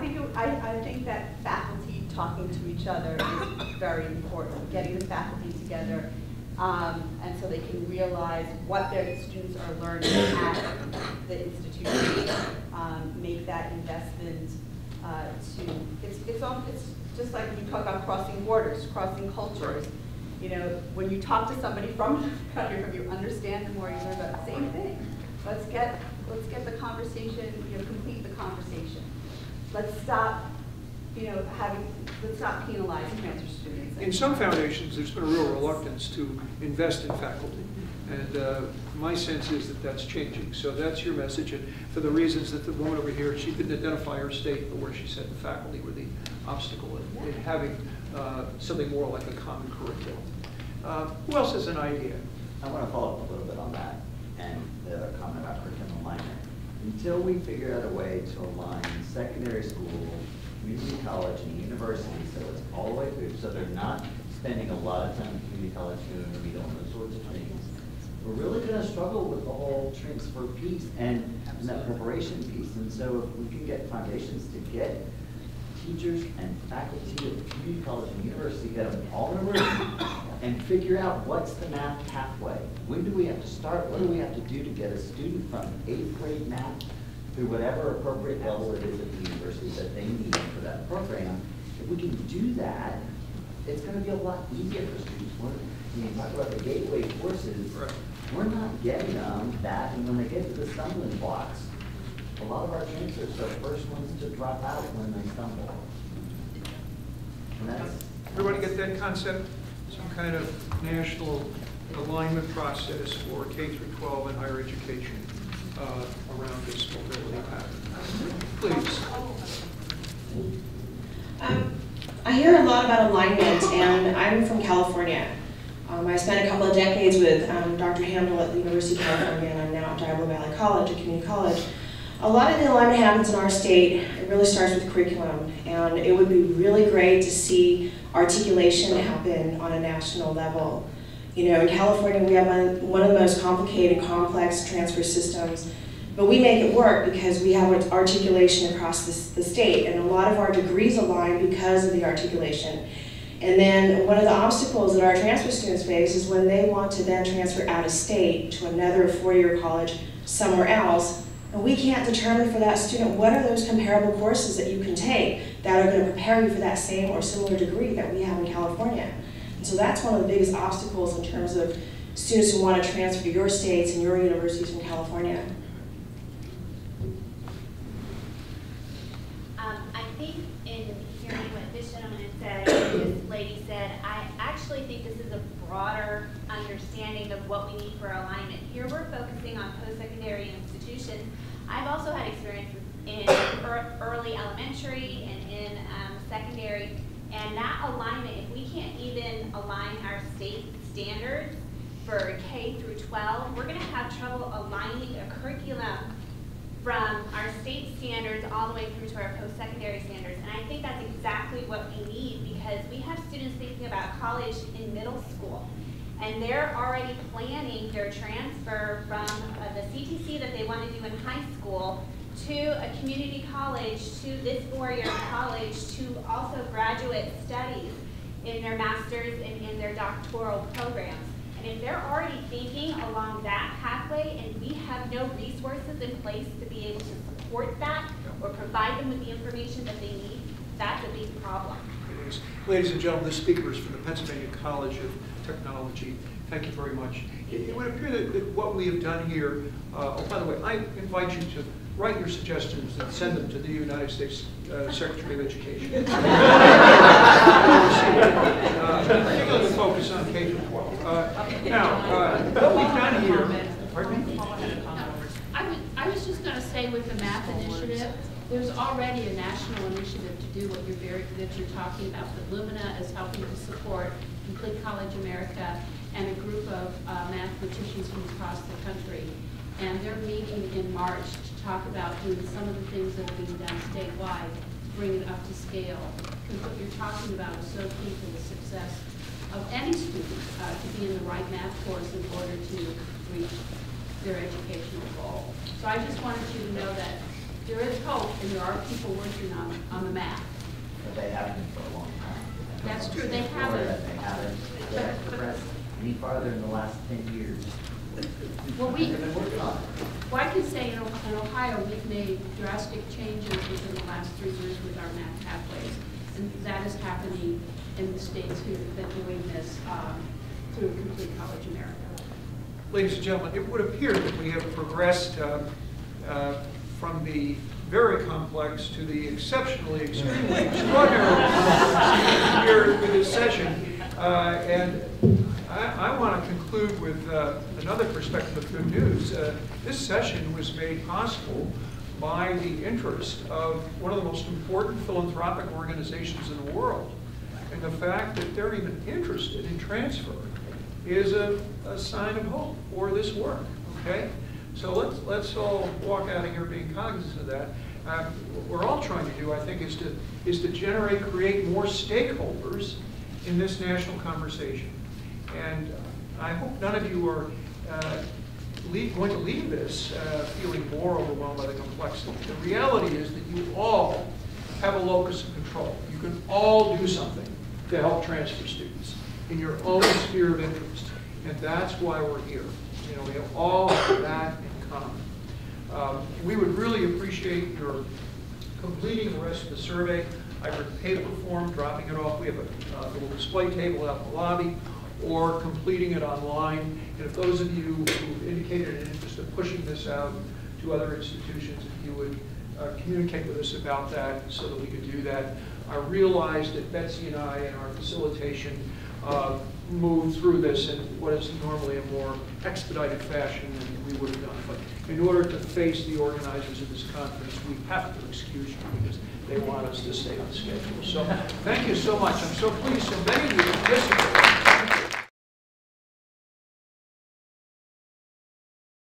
think that faculty talking to each other is very important. Getting the faculty together, and so they can realize what their students are learning at the institution. Make that investment it's just like when you talk about crossing borders, crossing cultures. You know, when you talk to somebody from the country, from you understand them more, you learn about the same thing. Let's get the conversation, you know, complete the conversation. Let's stop, you know, let's stop penalizing transfer students. In some foundations, there's been a real reluctance to invest in faculty. And my sense is that that's changing. So that's your message. And for the reasons that the woman over here, she didn't identify her state, but where she said the faculty were the obstacle in having something more like a common curriculum. Who else has an idea? I want to follow up a little bit on that and the other comment about curriculum alignment. Until we figure out a way to align secondary school, community college, and university so it's all the way through, so they're not spending a lot of time in community college doing remedial and those sorts of things, we're really going to struggle with the whole transfer piece and that preparation piece. And so if we can get foundations to get teachers and faculty of community college and university, get them all in a room and figure out what's the math pathway. When do we have to start? What do we have to do to get a student from 8th grade math through whatever appropriate level it is at the university that they need for that program? If we can do that, it's going to be a lot easier for students. When you talk about the gateway courses, we're not getting them that, and when they get to the stumbling blocks, a lot of our transfers are the first ones to drop out when they stumble. And that's, everybody get that concept? Some kind of national alignment process for K through 12 and higher education around this mobility pattern. Please. I hear a lot about alignment, and I'm from California. I spent a couple of decades with Dr. Hamel at the University of California, and I'm now at Diablo Valley College, a community college. A lot of the alignment happens in our state. It really starts with curriculum, and it would be really great to see articulation happen on a national level. You know, in California, we have one of the most complicated, complex transfer systems, but we make it work because we have articulation across the state, and a lot of our degrees align because of the articulation. And then one of the obstacles that our transfer students face is when they want to then transfer out of state to another four-year college somewhere else, and we can't determine for that student what are those comparable courses that you can take that are going to prepare you for that same or similar degree that we have in California. And so that's one of the biggest obstacles in terms of students who want to transfer to your states and your universities from California. I think in hearing what this gentleman said, this lady said, I actually think this is a broader understanding of what we need for alignment. Here we're focusing on post-secondary institutions. I've also had experience in early elementary and in secondary, and that alignment, if we can't even align our state standards for K through 12, we're going to have trouble aligning a curriculum from our state standards all the way through to our post-secondary standards. And I think that's exactly what we need, because we have students thinking about college in middle school, and they're already planning their transfer from the CTC that they want to do in high school to a community college, to this four-year college, to also graduate studies in their master's and in their doctoral programs. And And if they're already thinking along that pathway and we have no resources in place to be able to support that or provide them with the information that they need, that's a big problem. It is. Ladies and gentlemen, the speakers from the Pennsylvania College of Technology, thank you very much. It would appear that what we have done here, oh, by the way, I invite you to write your suggestions and send them to the United States Secretary of Education. Particularly focus on K-12. Now, what we've done here, pardon me? I was just going to say with the math initiative, there's already a national initiative to do what you're talking about. The Lumina is helping to support Complete College America and a group of mathematicians from across the country. And they're meeting in March to talk about doing some of the things that are being done statewide, bring it up to scale. Because what you're talking about is so key to the success of any student to be in the right math course in order to reach their educational goal. So I just wanted you to know that there is hope and there are people working on the math. But they have been for a long time. That's true, they haven't. They haven't progressed any farther in the last 10 years. Well, They've been working on it. well, I can say in Ohio, we've made drastic changes within the last 3 years with our math pathways. And that is happening in the states who have been doing this through Complete College America. Ladies and gentlemen, it would appear that we have progressed from the very complex to the exceptionally, extremely extraordinary here with this session. And I want to conclude with another perspective of good news. This session was made possible by the interest of one of the most important philanthropic organizations in the world. And the fact that they're even interested in transfer is a sign of hope for this work, okay? So let's all walk out of here being cognizant of that. What we're all trying to do, I think, is to create more stakeholders in this national conversation. And I hope none of you are going to leave this feeling more overwhelmed by the complexity. The reality is that you all have a locus of control. You can all do something to help transfer students in your own sphere of interest. And that's why we're here. You know, we have all of that in common. We would really appreciate your completing the rest of the survey, either paper form, dropping it off. We have a little display table out in the lobby, or completing it online. And if those of you who indicated an interest in pushing this out to other institutions, if you would communicate with us about that so that we could do that. I realize that Betsy and I, in our facilitation, move through this in what is normally a more expedited fashion than we would have done. But in order to face the organizers of this conference, we have to excuse you because they want us to stay on schedule. So thank you so much. I'm so pleased so many of you participated.